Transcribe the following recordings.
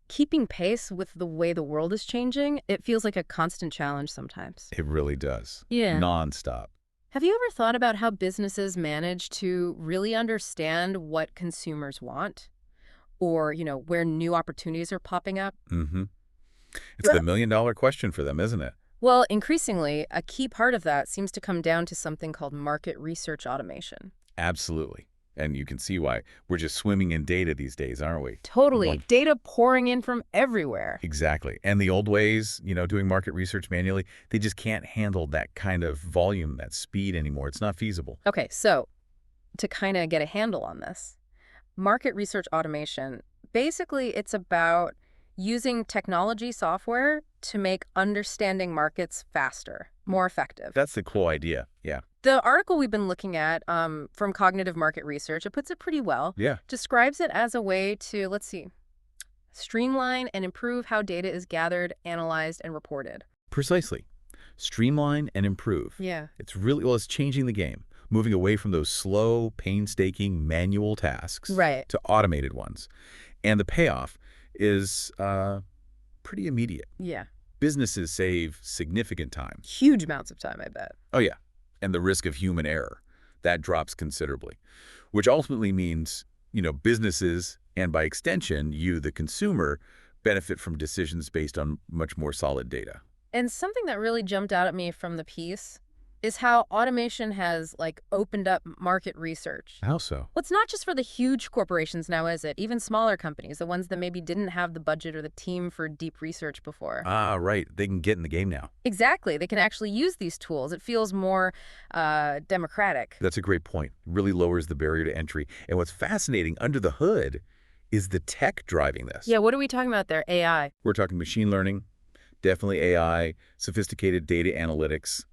Keeping pace with the way the world is changing, it feels like a constant challenge sometimes. It really does. Yeah. Nonstop. Have you ever thought about how businesses manage to really understand what consumers want? Or, where new opportunities are popping up? hmm It's the million-dollar question for them, isn't it? Well, increasingly, a key part of that seems to come down to something called market research automation. Absolutely. And you can see why. We're just swimming in data these days, aren't we? Totally. One- Data pouring in from everywhere. Exactly. And the old ways, doing market research manually, they just can't handle that kind of volume, that speed anymore. It's not feasible. Okay, so to kind of get a handle on this, market research automation, basically it's about using technology software to make understanding markets faster, more effective. That's the cool idea. Yeah. The article we've been looking at from Cognitive Market Research, it puts it pretty well, Yeah. describes it as a way to, let's see, streamline and improve how data is gathered, analyzed, and reported. Precisely. Streamline and improve. Yeah. It's changing the game, moving away from those slow, painstaking manual tasks Right. to automated ones. And the payoff is pretty immediate. Yeah. Businesses save significant time. Huge amounts of time, I bet. Oh, yeah. And the risk of human error, that drops considerably, which ultimately means, businesses and by extension, you, the consumer, benefit from decisions based on much more solid data. And something that really jumped out at me from the piece is how automation has, opened up market research. How so? Well, it's not just for the huge corporations now, is it? Even smaller companies, the ones that maybe didn't have the budget or the team for deep research before. Ah, right. They can get in the game now. Exactly. They can actually use these tools. It feels more democratic. That's a great point. It really lowers the barrier to entry. And what's fascinating under the hood is the tech driving this. Yeah, what are we talking about there? AI. We're talking machine learning, definitely AI, sophisticated data analytics.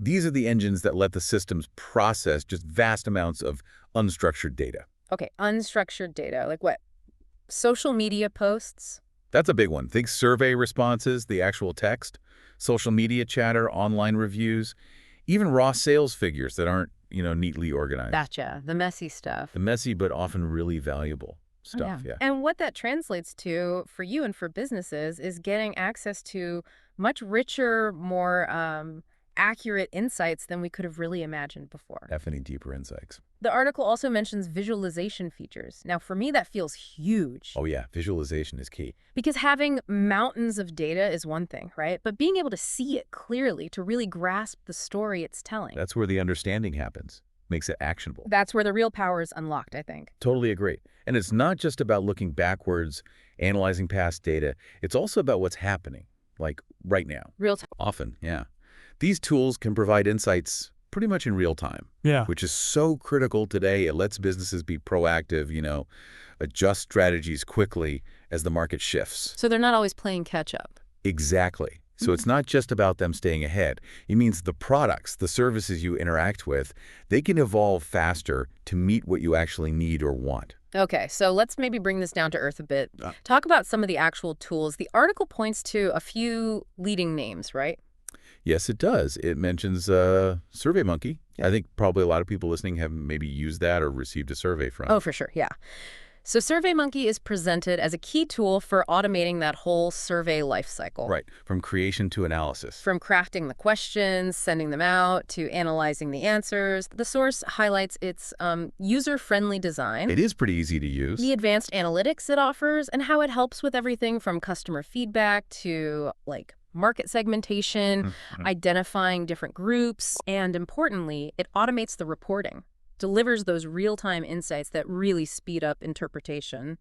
These are the engines that let the systems process just vast amounts of unstructured data. Okay, unstructured data. Like what? Social media posts? That's a big one. Think survey responses, the actual text, social media chatter, online reviews, even raw sales figures that aren't, neatly organized. Gotcha. The messy stuff. The messy but often really valuable stuff, yeah. And what that translates to for you and for businesses is getting access to much richer, more accurate insights than we could have really imagined before. Definitely deeper insights. The article also mentions visualization features. Now, for me, that feels huge. Oh yeah, visualization is key. Because having mountains of data is one thing, right? But being able to see it clearly, to really grasp the story it's telling. That's where the understanding happens, makes it actionable. That's where the real power is unlocked, I think. Totally agree. And it's not just about looking backwards, analyzing past data. It's also about what's happening, like right now. Real time. Often, yeah. These tools can provide insights pretty much in real time, which is so critical today. It lets businesses be proactive, adjust strategies quickly as the market shifts. So they're not always playing catch up. Exactly. So it's not just about them staying ahead. It means the products, the services you interact with, they can evolve faster to meet what you actually need or want. Okay, so let's maybe bring this down to earth a bit. Talk about some of the actual tools. The article points to a few leading names, right? Yes, it does. It mentions SurveyMonkey. I think probably a lot of people listening have maybe used that or received a survey from. Oh, for sure, yeah. So SurveyMonkey is presented as a key tool for automating that whole survey lifecycle. Right, from creation to analysis. From crafting the questions, sending them out, to analyzing the answers. The source highlights its user-friendly design. It is pretty easy to use. The advanced analytics it offers, and how it helps with everything from customer feedback to, market segmentation, identifying different groups, and importantly, it automates the reporting, delivers those real-time insights that really speed up interpretation.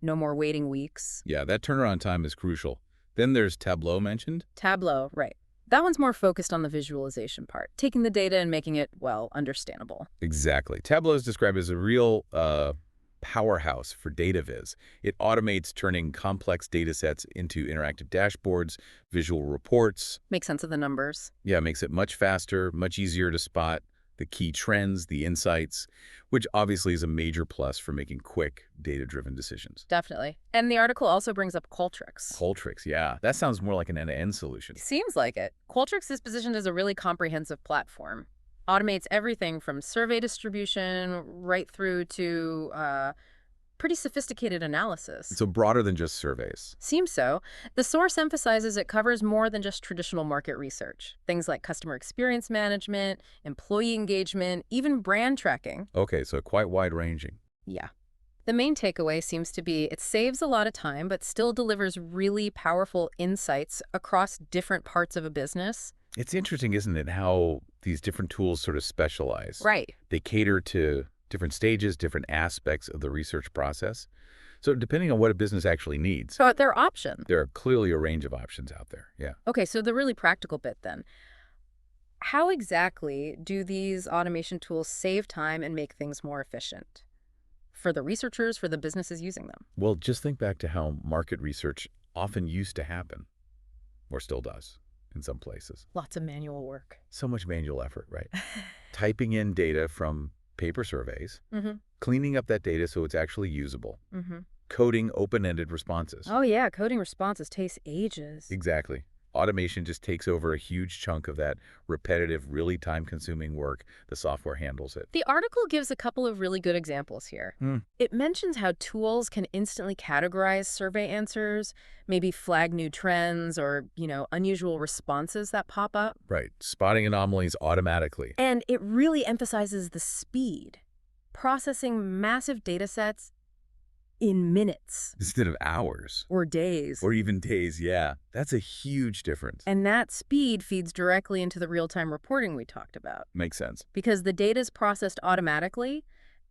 No more waiting weeks. Yeah, that turnaround time is crucial. Then there's Tableau mentioned. Tableau, right. That one's more focused on the visualization part, taking the data and making it, understandable. Exactly. Tableau is described as a real powerhouse for data viz. It automates turning complex data sets into interactive dashboards, visual reports. Makes sense of the numbers. Yeah, it makes it much faster, much easier to spot the key trends, the insights, which obviously is a major plus for making quick, data-driven decisions. Definitely. And the article also brings up Qualtrics. Qualtrics, yeah. That sounds more like an end-to-end solution. Seems like it. Qualtrics is positioned as a really comprehensive platform. Automates everything from survey distribution right through to pretty sophisticated analysis. So broader than just surveys. Seems so. The source emphasizes it covers more than just traditional market research. Things like customer experience management, employee engagement, even brand tracking. Okay, so quite wide-ranging. Yeah. The main takeaway seems to be it saves a lot of time, but still delivers really powerful insights across different parts of a business. It's interesting, isn't it, how these different tools sort of specialize. Right. They cater to different stages, different aspects of the research process. So depending on what a business actually needs, So there are options. there are clearly a range of options out there. Yeah. Okay, so the really practical bit then. How exactly do these automation tools save time and make things more efficient? For the researchers, for the businesses using them? Well, just think back to how market research often used to happen, or still does in some places. Lots of manual work. So much manual effort, right? Typing in data from paper surveys, Mm-hmm. cleaning up that data so it's actually usable, Mm-hmm. coding open-ended responses. Oh yeah, coding responses takes ages. Exactly. Automation just takes over a huge chunk of that repetitive, really time-consuming work. The software handles it. The article gives a couple of really good examples here. It mentions how tools can instantly categorize survey answers, maybe flag new trends or, unusual responses that pop up. Right. Spotting anomalies automatically. And it really emphasizes the speed. Processing massive data sets in minutes. Instead of hours. Or days. Or even days, yeah. That's a huge difference. And that speed feeds directly into the real-time reporting we talked about. Makes sense. Because the data is processed automatically,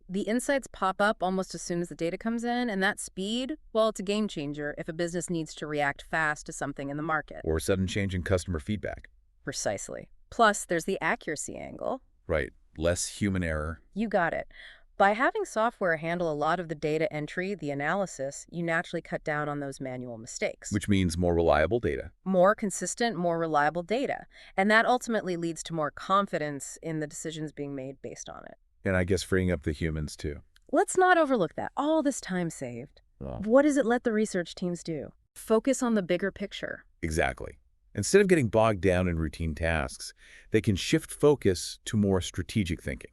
the insights pop up almost as soon as the data comes in, and that speed, well, it's a game changer if a business needs to react fast to something in the market. Or sudden change in customer feedback. Precisely. Plus, there's the accuracy angle. Right. Less human error. You got it. By having software handle a lot of the data entry, the analysis, you naturally cut down on those manual mistakes. Which means more reliable data. More consistent, more reliable data. And that ultimately leads to more confidence in the decisions being made based on it. And I guess freeing up the humans, too. Let's not overlook that. All this time saved. What does it let the research teams do? Focus on the bigger picture. Exactly. Instead of getting bogged down in routine tasks, they can shift focus to more strategic thinking.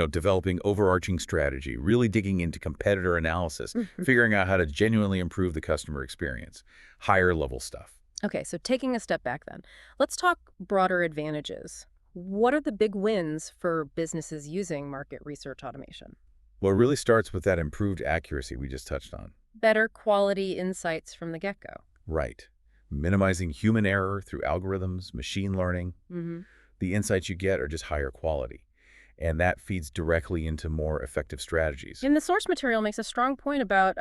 Developing overarching strategy, really digging into competitor analysis, figuring out how to genuinely improve the customer experience, higher level stuff. Okay, so taking a step back then, let's talk broader advantages. What are the big wins for businesses using market research automation? Well, it really starts with that improved accuracy we just touched on. Better quality insights from the get-go. Right. Minimizing human error through algorithms, machine learning. The insights you get are just higher quality. And that feeds directly into more effective strategies. And the source material makes a strong point about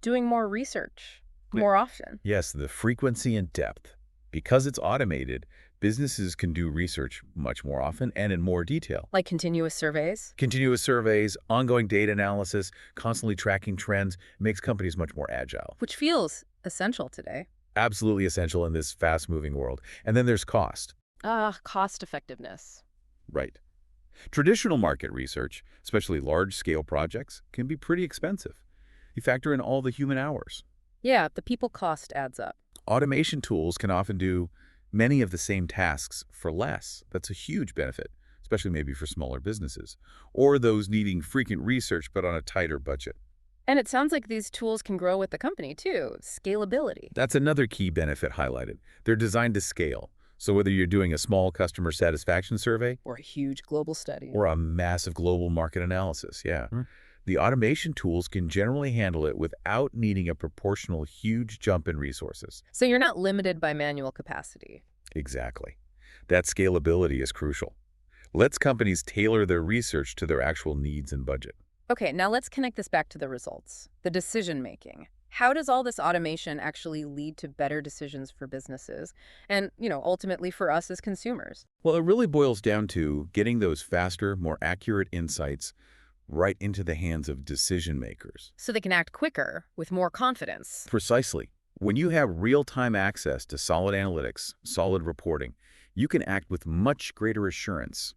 doing more research more often. Yes, the frequency and depth. Because it's automated, businesses can do research much more often and in more detail. Like continuous surveys? Continuous surveys, ongoing data analysis, constantly tracking trends makes companies much more agile. Which feels essential today. Absolutely essential in this fast-moving world. And then there's cost. Cost effectiveness. Right. Traditional market research, especially large-scale projects, can be pretty expensive. You factor in all the human hours. Yeah, the people cost adds up. Automation tools can often do many of the same tasks for less. That's a huge benefit, especially maybe for smaller businesses, or those needing frequent research but on a tighter budget. And it sounds like these tools can grow with the company, too. Scalability. That's another key benefit highlighted. They're designed to scale. So whether you're doing a small customer satisfaction survey Or a huge global study. or a massive global market analysis, the automation tools can generally handle it without needing a proportional huge jump in resources. So you're not limited by manual capacity. Exactly. That scalability is crucial. Lets companies tailor their research to their actual needs and budget. Okay, now let's connect this back to the results, the decision-making. How does all this automation actually lead to better decisions for businesses and, ultimately for us as consumers? Well, it really boils down to getting those faster, more accurate insights right into the hands of decision makers. So they can act quicker with more confidence. Precisely. When you have real-time access to solid analytics, solid reporting, you can act with much greater assurance.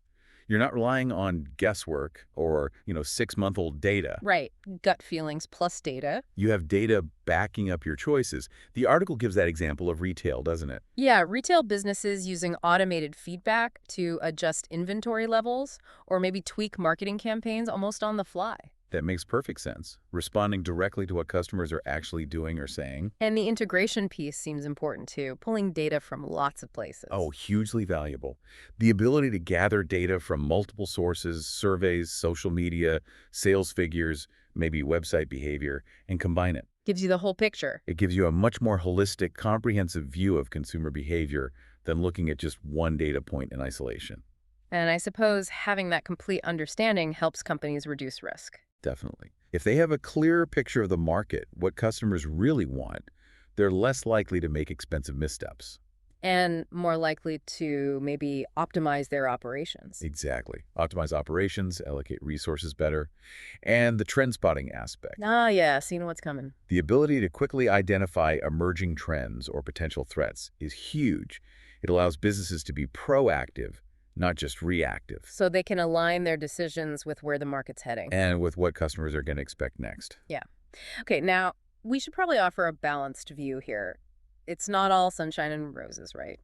You're not relying on guesswork or, 6-month-old data. Right. Gut feelings plus data. You have data backing up your choices. The article gives that example of retail, doesn't it? Yeah, retail businesses using automated feedback to adjust inventory levels or maybe tweak marketing campaigns almost on the fly. That makes perfect sense. Responding directly to what customers are actually doing or saying. And the integration piece seems important too, pulling data from lots of places. Oh, hugely valuable. The ability to gather data from multiple sources, surveys, social media, sales figures, maybe website behavior, and combine it. Gives you the whole picture. It gives you a much more holistic, comprehensive view of consumer behavior than looking at just one data point in isolation. And I suppose having that complete understanding helps companies reduce risk. Definitely. If they have a clearer picture of the market, what customers really want, they're less likely to make expensive missteps. And more likely to maybe optimize their operations. Exactly. Optimize operations, allocate resources better, and the trend spotting aspect. Ah, yeah, seeing what's coming. The ability to quickly identify emerging trends or potential threats is huge. It allows businesses to be proactive, not just reactive. So they can align their decisions with where the market's heading. And with what customers are going to expect next. Yeah. Okay, now we should probably offer a balanced view here. It's not all sunshine and roses, right?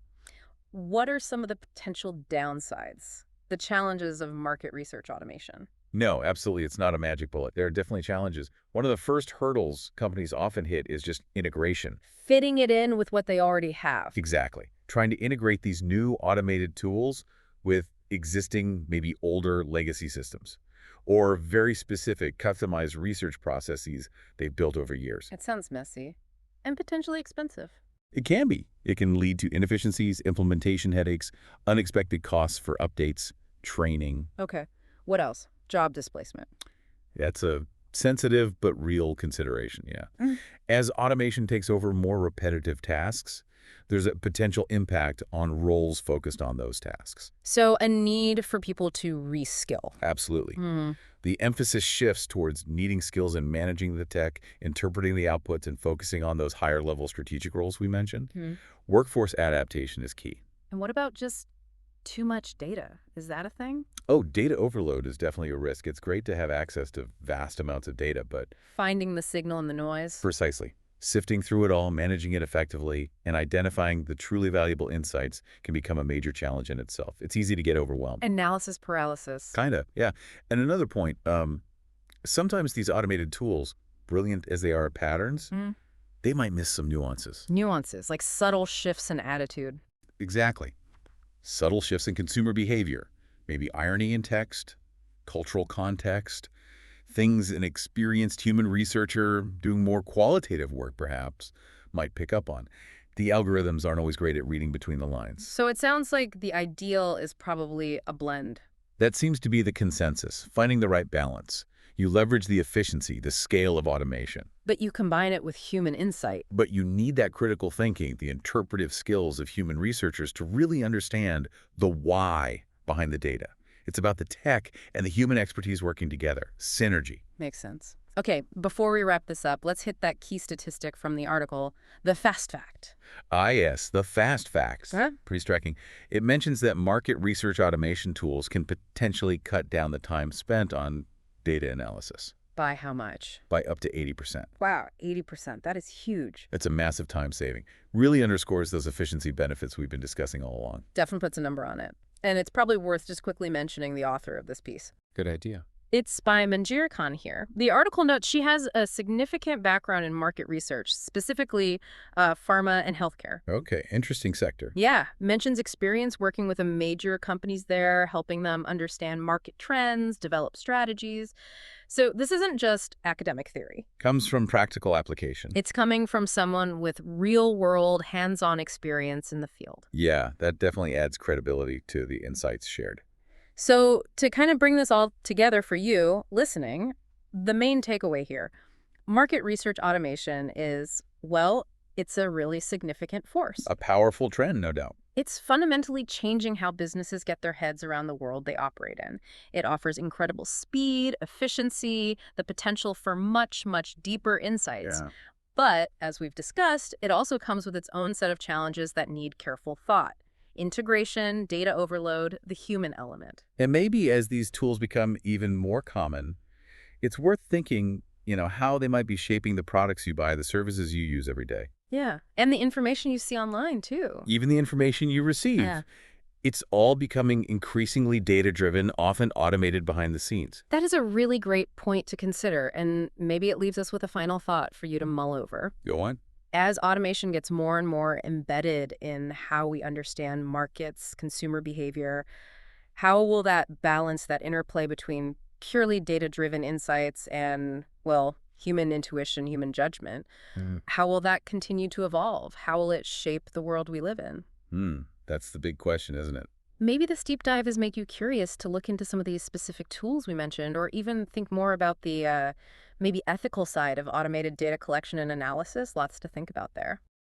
What are some of the potential downsides, the challenges of market research automation? No, absolutely. It's not a magic bullet. There are definitely challenges. One of the first hurdles companies often hit is just integration. Fitting it in with what they already have. Exactly. Trying to integrate these new automated tools with existing, maybe older legacy systems, or very specific customized research processes they've built over years. It sounds messy and potentially expensive. It can be. It can lead to inefficiencies, implementation headaches, unexpected costs for updates, training. Okay. What else? Job displacement. That's a sensitive but real consideration, yeah. As automation takes over more repetitive tasks, there's a potential impact on roles focused on those tasks. So a need for people to reskill. Absolutely. The emphasis shifts towards needing skills in managing the tech, interpreting the outputs, and focusing on those higher-level strategic roles we mentioned. Workforce adaptation is key. And what about just too much data? Is that a thing? Oh, data overload is definitely a risk. It's great to have access to vast amounts of data, but Finding the signal in the noise? precisely. Sifting through it all, managing it effectively, and identifying the truly valuable insights can become a major challenge in itself. It's easy to get overwhelmed. Analysis paralysis. Kind of, yeah. And another point, sometimes these automated tools, brilliant as they are at patterns, they might miss some nuances. Nuances, like subtle shifts in attitude. Exactly. Subtle shifts in consumer behavior, maybe irony in text, cultural context, things an experienced human researcher doing more qualitative work, perhaps, might pick up on. The algorithms aren't always great at reading between the lines. So it sounds like the ideal is probably a blend. That seems to be the consensus, finding the right balance. You leverage the efficiency, the scale of automation. But you combine it with human insight. But you need that critical thinking, the interpretive skills of human researchers to really understand the why behind the data. It's about the tech and the human expertise working together. Synergy. Makes sense. Okay, before we wrap this up, let's hit that key statistic from the article, the fast fact. Ah, yes, the fast facts. Huh? Pretty striking. It mentions that market research automation tools can potentially cut down the time spent on data analysis By how much? by up to 80%. Wow, 80%. That is huge. It's a massive time saving. Really underscores those efficiency benefits we've been discussing all along. Definitely puts a number on it. And it's probably worth just quickly mentioning the author of this piece. Good idea. It's by Manjir Khan here. The article notes she has a significant background in market research, specifically pharma and healthcare. Okay, interesting sector. Yeah, mentions experience working with major companies there, helping them understand market trends, develop strategies. So this isn't just academic theory. Comes from practical application. It's coming from someone with real-world, hands-on experience in the field. Yeah, that definitely adds credibility to the insights shared. So to kind of bring this all together for you listening, the main takeaway here, market research automation is, well, it's a really significant force. A powerful trend, no doubt. It's fundamentally changing how businesses get their heads around the world they operate in. It offers incredible speed, efficiency, the potential for much, much deeper insights. Yeah. But, as we've discussed, it also comes with its own set of challenges that need careful thought. Integration, data overload, the human element. And maybe as these tools become even more common, it's worth thinking, how they might be shaping the products you buy, the services you use every day. Yeah, and the information you see online, too. Even the information you receive. Yeah. It's all becoming increasingly data-driven, often automated behind the scenes. That is a really great point to consider, and maybe it leaves us with a final thought for you to mull over. Go on. As automation gets more and more embedded in how we understand markets, consumer behavior, how will that balance that interplay between purely data-driven insights and, well, human intuition, human judgment? How will that continue to evolve? How will it shape the world we live in? That's the big question, isn't it? Maybe this deep dive has make you curious to look into some of these specific tools we mentioned, or even think more about the maybe ethical side of automated data collection and analysis. Lots to think about there.